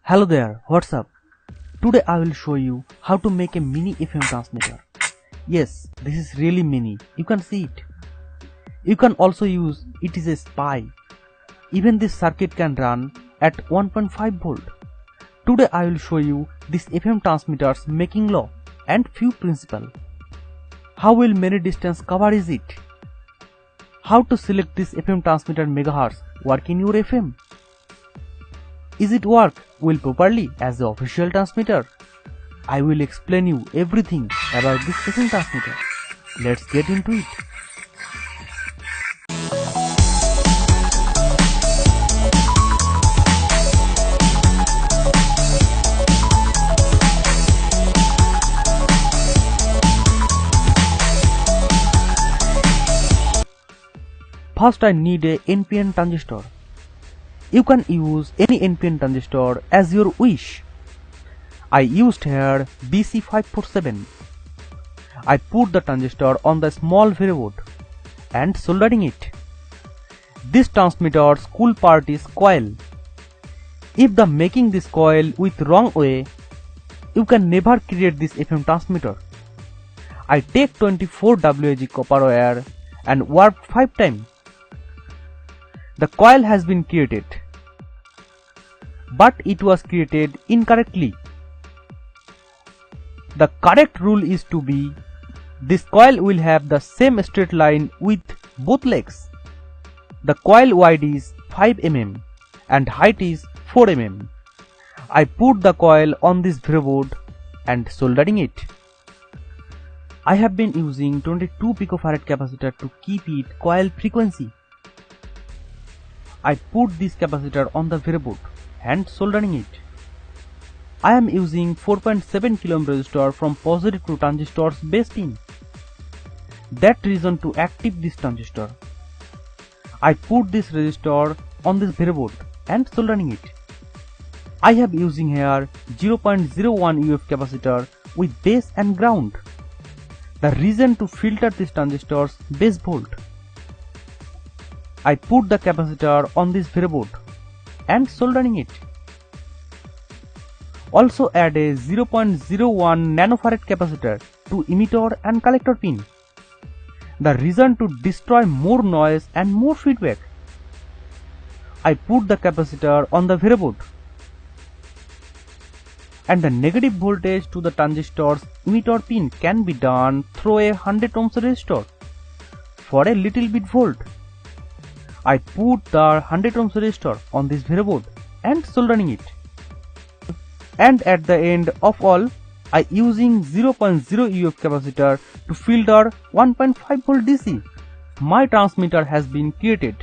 Hello there, what's up? Today I will show you how to make a mini FM transmitter. Yes, this is really mini, you can see it. You can also use it as a spy. Even this circuit can run at 1.5 volt. Today I will show you this FM transmitter's making law and few principles. How will many distance cover is it? How to select this FM transmitter megahertz work in your FM? Is it work well properly as the official transmitter? I will explain you everything about this FM transmitter. Let's get into it. First I need a NPN transistor. You can use any NPN transistor as your wish. I used here BC547. I put the transistor on the small breadboard and soldering it. This transmitter's cool part is coil. If the making this coil with wrong way, you can never create this FM transmitter. I take 24 WAG copper wire and warp 5 times. The coil has been created, but it was created incorrectly. The correct rule is to be, this coil will have the same straight line with both legs. The coil wide is 5 mm and height is 4 mm. I put the coil on this breadboard and soldering it. I have been using 22 picofarad capacitor to keep it coil frequency. I put this capacitor on the breadboard and soldering it. I am using 4.7 kilo ohm resistor from positive to transistor's base pin. That reason to active this transistor. I put this resistor on this breadboard and soldering it. I have using here 0.01 UF capacitor with base and ground. The reason to filter this transistor's base volt. I put the capacitor on this breadboard and soldering it. Also add a 0.01 nanofarad capacitor to emitter and collector pin. The reason to destroy more noise and more feedback. I put the capacitor on the breadboard. And the negative voltage to the transistor's emitter pin can be done through a 100 ohms resistor for a little bit volt. I put the 100 ohms resistor on this breadboard and soldering it. And at the end of all, I using 0.0 UF capacitor to filter 1.5 volt DC. My transmitter has been created.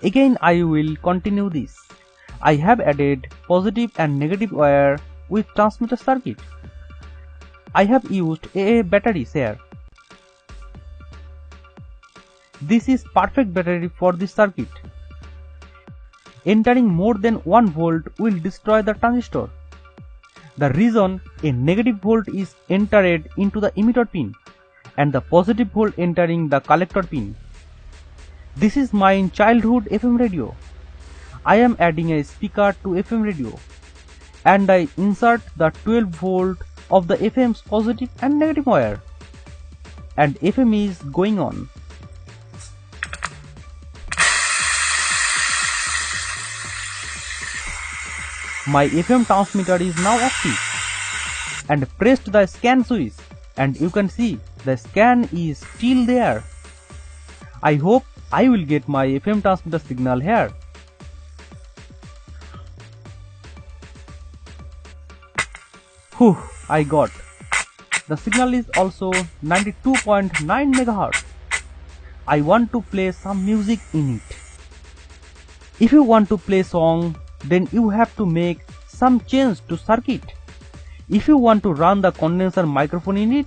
Again I will continue this. I have added positive and negative wire with transmitter circuit. I have used AA batteries here. This is perfect battery for this circuit. Entering more than 1 volt will destroy the transistor. The reason a negative volt is entered into the emitter pin and the positive volt entering the collector pin. This is my childhood FM radio. I am adding a speaker to FM radio and I insert the 12 volt of the FM's positive and negative wire, and FM is going on. My FM transmitter is now active and pressed the scan switch and you can see the scan is still there. I hope I will get my FM transmitter signal here. Whew, I got. The signal is also 92.9 MHz. I want to play some music in it. If you want to play song, then you have to make some change to circuit. If you want to run the condenser microphone in it,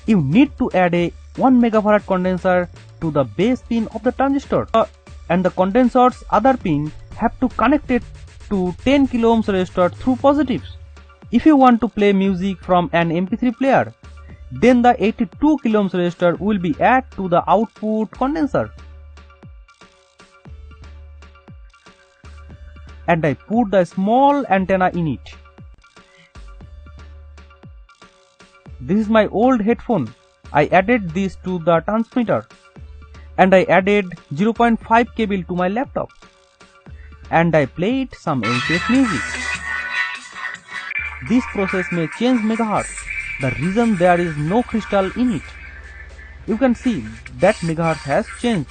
you need to add a 1 megafarad condenser to the base pin of the transistor, and the condenser's other pin have to connect it to 10 kilo ohms resistor through positives. If you want to play music from an MP3 player, then the 82 kilo ohms resistor will be added to the output condenser. and I put the small antenna in it. This is my old headphone. I added this to the transmitter, and I added 0.5 cable to my laptop, and I played some LTS music. This process may change megahertz. The reason there is no crystal in it. You can see that megahertz has changed.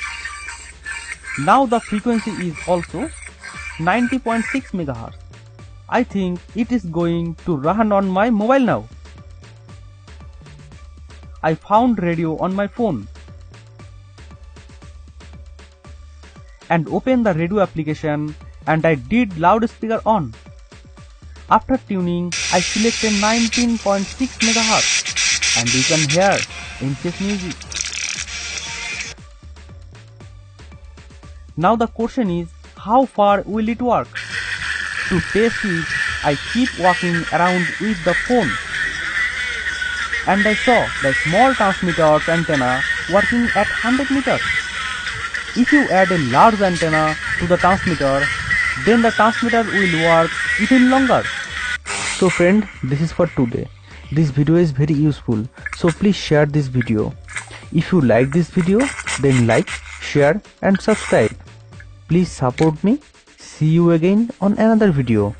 Now the frequency is also 90.6 megahertz. I think it is going to run on my mobile now. I found radio on my phone and opened the radio application, and I did loudspeaker on. After tuning, I selected 19.6 megahertz, and you can hear LTS music. Now the question is, how far will it work? To test it, I keep walking around with the phone, and I saw the small transmitter's antenna working at 100 meters. If you add a large antenna to the transmitter, then the transmitter will work even longer. So friend, this is for today. This video is very useful, so please share this video. If you like this video, then like, share and subscribe. Please support me. See you again on another video.